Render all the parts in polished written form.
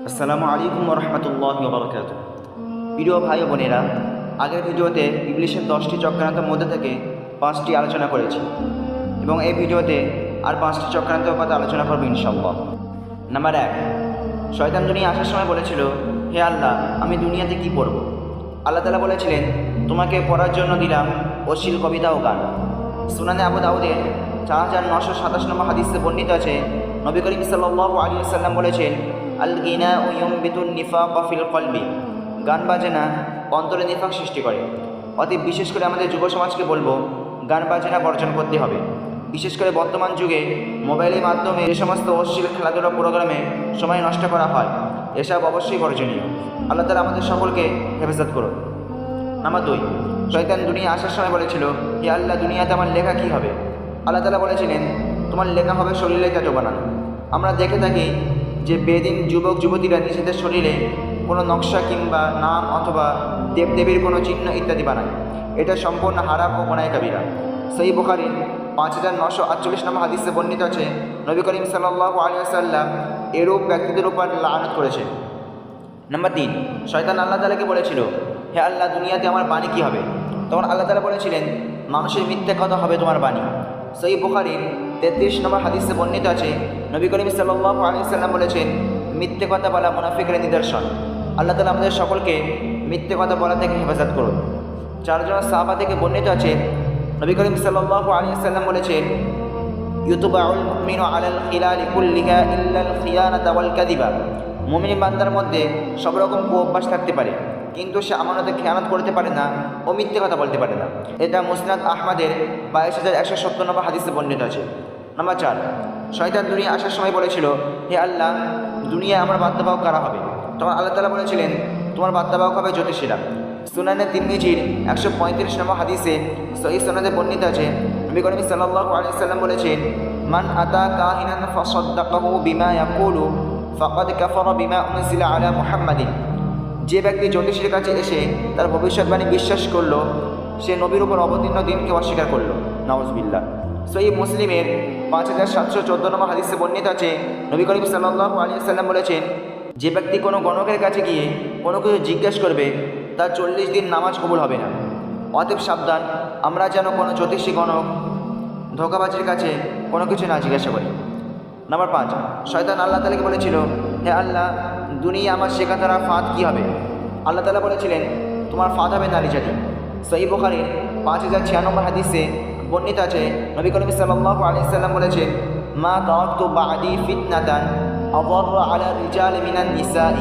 আসসালামু আলাইকুম রহমতুল্লাহি ওয়া বারাকাতুহু। প্রিয় ভাই ও বোনেরা, আগের ভিডিওতে ইবলিশের 10টি চক্রান্তের মধ্যে থেকে 5টি আলোচনা করেছি এবং এই ভিডিওতে আর 5টি চক্রান্তের কথা আলোচনা করব ইনশাআল্লাহ। নাম্বার 1, শয়তান দুনিয়া আসার সময় বলেছিল, হে আল্লাহ, আমি দুনিয়াতে কি পড়ব? আল্লাহ তাআলা বলেছিলেন, তোমাকে পড়ার জন্য দিলাম অশ্লীল কবিতা ও গান। সুনানে আবু দাউদের 4927 নম্বর হাদিসে বর্ণিত আছে, নবী করিম সাল্লাল্লাহু আলাইহি ওয়াসাল্লাম বলেছেন, আল গিনা ইউমবিতুন নিফাক ফিল কলবি, গান বাজনা অন্তরে নিফাক সৃষ্টি করে। অতএব বিশেষ করে আমাদের যুব সমাজকে বলবো, গান বাজনা বর্জন করতে হবে। বিশেষ করে বর্তমান যুগে মোবাইলের মাধ্যমে যে সমস্ত অশ্লীল খেলাধুলা প্রোগ্রামে সময় নষ্ট করা হয়, এসব অবশ্যই বর্জনীয়। আল্লাহ তাআলা আমাদের সকলকে হেফাজত করুন। নাম্বার 2, শয়তান দুনিয়া আসার সময় বলেছিল, হে আল্লাহ, দুনিয়াতে আমার লেখা কী হবে? আল্লাহ তাআলা বলেছিলেন, তোমার লেখা হবে শরীরে ট্যাটু বানানো। আমরা দেখে থাকি যে বেদিন যুবক যুবতীরা নিজেদের শরীরে কোনো নকশা কিংবা নাম অথবা দেবদেবীর কোনো চিহ্ন ইত্যাদি বানায়। এটা সম্পূর্ণ হারাম ও গুনাহ কবিরা। সহিহ বুখারীর 5948 নম্বর হাদিসে বর্ণিত আছে, নবী করিম সাল্লাল্লাহু আলাইহি ওয়াসাল্লাম এরূপ ব্যক্তিদের উপর লানত করেছেন। নাম্বার 3, শয়তান আল্লাহ তাআলাকে বলেছিল, হে আল্লাহ, দুনিয়াতে আমার বাণী কী হবে? তখন আল্লাহ তাআলা বলেছিলেন, মানুষের মিথ্যে কথা হবে তোমার বাণী। সহিহ বুখারীর 33 নম্বর হাদিসে বর্ণিত আছে, নবী করিম সাল্লাল্লাহু আলাইহি ওয়াসাল্লাম বলেছেন, মিথ্যে কথা বলা মুনাফিকের নিদর্শন। আল্লাহ তাআলা আমাদের সকলকে মিথ্যে কথা বলা থেকে হেফাজত করুন। 4 জন সাহাবা থেকে বর্ণিত আছে, নবী করিম সাল্লাল্লাহু আলাইহি ওয়াসাল্লাম বলেছেন, ইউতুবাউল মুমিনু আলাল খিলালি কুল্লিহা ইল্লাল খিয়ানাতা ওয়াল কাযিবা। মুমিন বান্দার মধ্যে সব রকম অভ্যাস থাকতে পারে, কিন্তু সে আমানতে খেয়ানত করতে পারে না ও মিথ্যে কথা বলতে পারে না। এটা মুসনাদ আহমদের 22170 নম্বর হাদিসে বর্ণিত আছে। নাম্বার 4, শয়তান দুনিয়া আসার সময় বলেছিল, হে আল্লাহ, দুনিয়ায় আমার বার্তাবাহক কারা হবে? তখন আল্লাহ তাআলা বলেছিলেন, তোমার বার্তাবাহক হবে জ্যোতিষীরা। সুনানে তিরমিজির 135 নম্বর হাদিসে সহিহ সনদে বর্ণিত আছে, নবী করিম সাল্লাল্লাহু আলাইহি ওয়াসাল্লাম বলেছেন, মান আতা কাহিনান ফাসাদ্দাকাহু বিমা ইয়াকুলু ফাকাদ কাফারা বিমা উনজিলা আলা মুহাম্মাদিন। যে ব্যক্তি জ্যোতিষীর কাছে এসে তার ভবিষ্যৎবাণী বিশ্বাস করলো, সে নবীর উপর অবতীর্ণ দিনকে অস্বীকার করলো। নাউজুবিল্লাহ। সহিহ মুসলিমের 5714 নম্বর হাদিসে বর্ণিত আছে, নবী করিম সাল্লাল্লাহু আলাইহি ওয়াসাল্লাম বলেছেন, যে ব্যক্তি কোনো গণকের কাছে গিয়ে কোনো কিছু জিজ্ঞেস করবে, তার 40 দিন নামাজ কবুল হবে না। অতএব সাবধান, আমরা যেন কোনো জ্যোতিষী গণক ধোঁকাবাজির কাছে কোনো কিছু না জিজ্ঞাসা করি। নাম্বার 5, শয়তান আল্লাহ তাআলাকে বলেছিল, হে আল্লাহ, দুনিয়া আমার শেখাতারা ফাঁদ কী হবে? আল্লাহ তাআলা বলেছিলেন, তোমার ফাঁদ হবে নারী জাতি। সহিহ বুখারীর 5096 নম্বর হাদিসে বর্ণিত আছে, নবী করিম সাল্লাল্লাহু আলাইহি ওয়াসাল্লাম বলেছেন, মা তারাকতু বা'দি ফিতনাতান আযাররা আলা রিজাল মিনান নিসাই।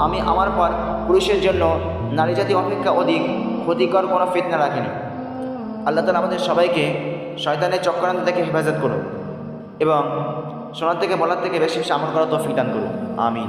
আমি আমার পর পুরুষের জন্য নারী জাতি অপেক্ষা অধিক ক্ষতিকর কোনো ফিতনা রাখিনি। আল্লাহ তাআলা আমাদের সবাইকে শয়তানের চক্রান্ত থেকে হেফাজত করুন এবং শোনার থেকে বলার থেকে বেশি বেশি আমল করার তৌফিক দান করুন। আমিন।